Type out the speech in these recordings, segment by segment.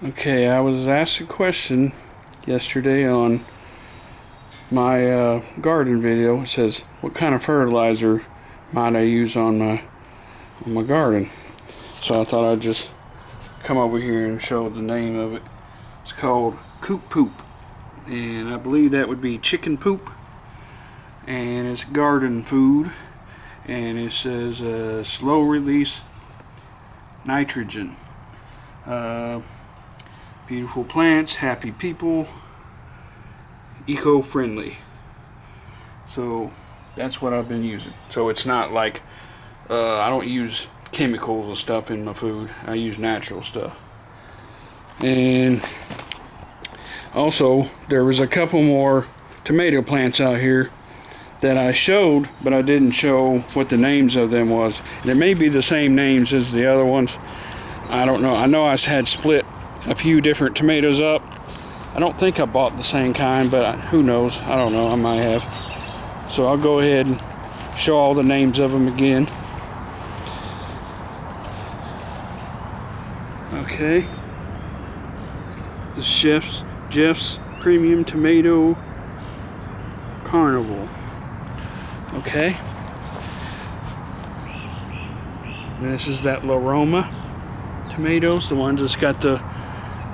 Okay, I was asked a question yesterday on my garden video. It says, what kind of fertilizer might I use on my garden? So I thought I'd just come over here and show the name of it. It's called Coop Poop, and I believe that would be chicken poop, and it's garden food, and it says slow release nitrogen. Beautiful plants, happy people, eco-friendly. So that's what I've been using. So it's not like I don't use chemicals and stuff in my food. I use natural stuff. And also there was a couple more tomato plants out here that I showed, but I didn't show what the names of them was. They may be the same names as the other ones. I don't know. I know I had split a few different tomatoes up. I don't think I bought the same kind, but who knows? I don't know. I might have. So I'll go ahead and show all the names of them again. Okay. The Jeff's Premium Tomato Carnival. Okay. And this is that La Roma tomatoes, the ones that's got the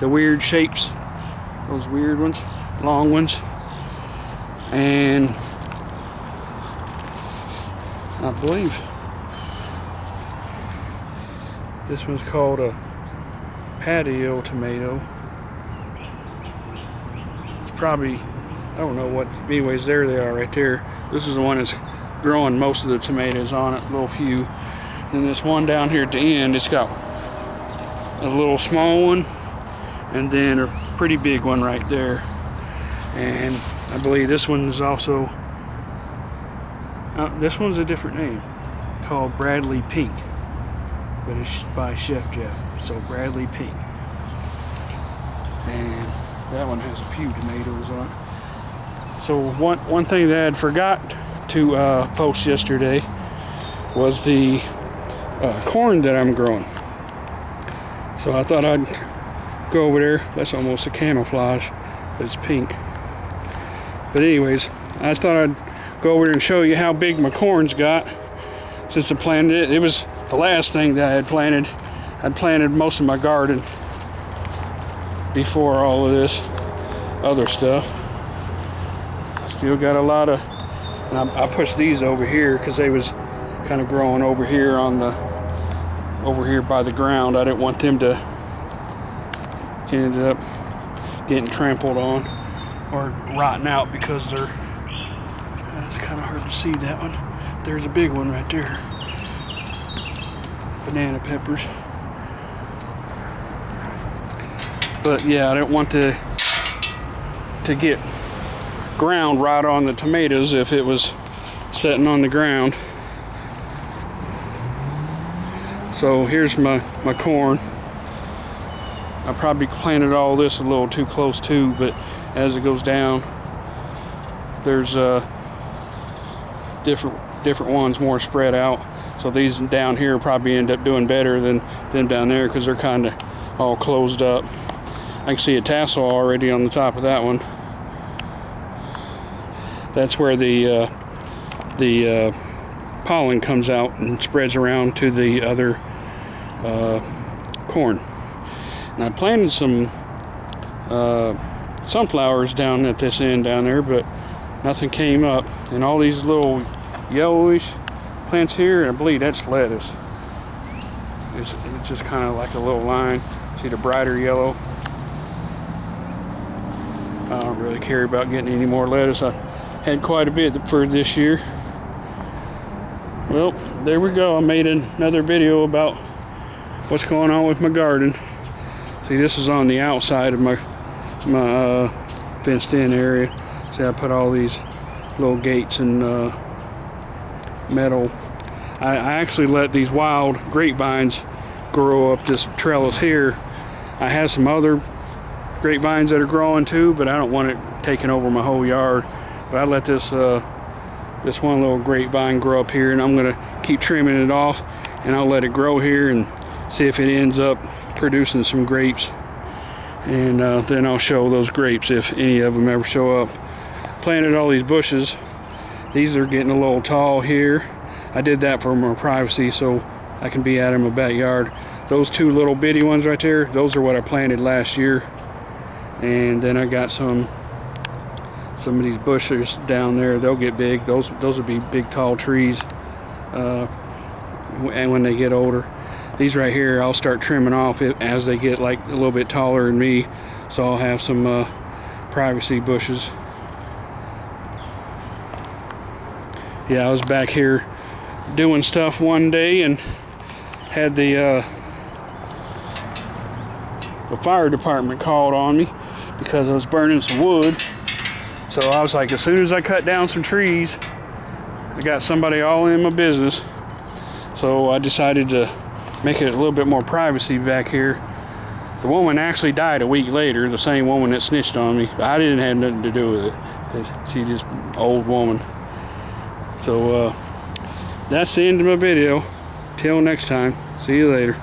weird shapes, those weird ones, long ones. And I believe this one's called a patio tomato. It's probably, I don't know what, anyways, there they are right there. This is the one that's growing most of the tomatoes on it, a little few. Then this one down here at the end, it's got a little small one and then a pretty big one right there. And I believe this one is also, this one's a different name, called Bradley Pink, but it's by Chef Jeff, so Bradley Pink. And that one has a few tomatoes on it. So one thing that I had forgot to post yesterday was the corn that I'm growing. So I thought I'd go over there. That's almost a camouflage, but it's pink. But anyways, I thought I'd go over there and show you how big my corn's got since I planted it. It was the last thing that I had planted. I'd planted most of my garden before all of this other stuff. Still got a lot of, and I pushed these over here because they was kind of growing over here by the ground. I didn't want them to end up getting trampled on or rotting out because they're, it's kind of hard to see that one. There's a big one right there. Banana peppers. But yeah, I didn't want to get ground right on the tomatoes if it was sitting on the ground. So here's my corn. I probably planted all this a little too close too, but as it goes down, there's different ones more spread out. So these down here probably end up doing better than them down there because they're kind of all closed up. I can see a tassel already on the top of that one. That's where the pollen comes out and spreads around to the other corn. And I planted some sunflowers down at this end down there, but nothing came up. And all these little yellowish plants here, and I believe that's lettuce. It's just kind of like a little line. See the brighter yellow? I don't really care about getting any more lettuce. I had quite a bit for this year. Well, there we go. I made another video about what's going on with my garden. See, this is on the outside of my fenced in area. See, I put all these little gates and metal. I actually let these wild grapevines grow up this trellis here. I have some other grapevines that are growing too, but I don't want it taking over my whole yard. But I let this one little grapevine grow up here, and I'm gonna keep trimming it off, and I'll let it grow here and see if it ends up producing some grapes. And then I'll show those grapes if any of them ever show up. Planted all these bushes. These are getting a little tall here. I did that for more privacy so I can be out in my backyard. Those two little bitty ones right there, those are what I planted last year. And then I got some of these bushes down there. They'll get big. Those will be big tall trees and when they get older. These right here I'll start trimming off as they get like a little bit taller than me, so I'll have some privacy bushes. Yeah, I was back here doing stuff one day and had the fire department called on me because I was burning some wood. So I was like, as soon as I cut down some trees, I got somebody all in my business. So I decided to make it a little bit more privacy back here. The woman actually died a week later, the same woman that snitched on me. I didn't have nothing to do with it. She's just an old woman. So that's the end of my video. Till next time. See you later.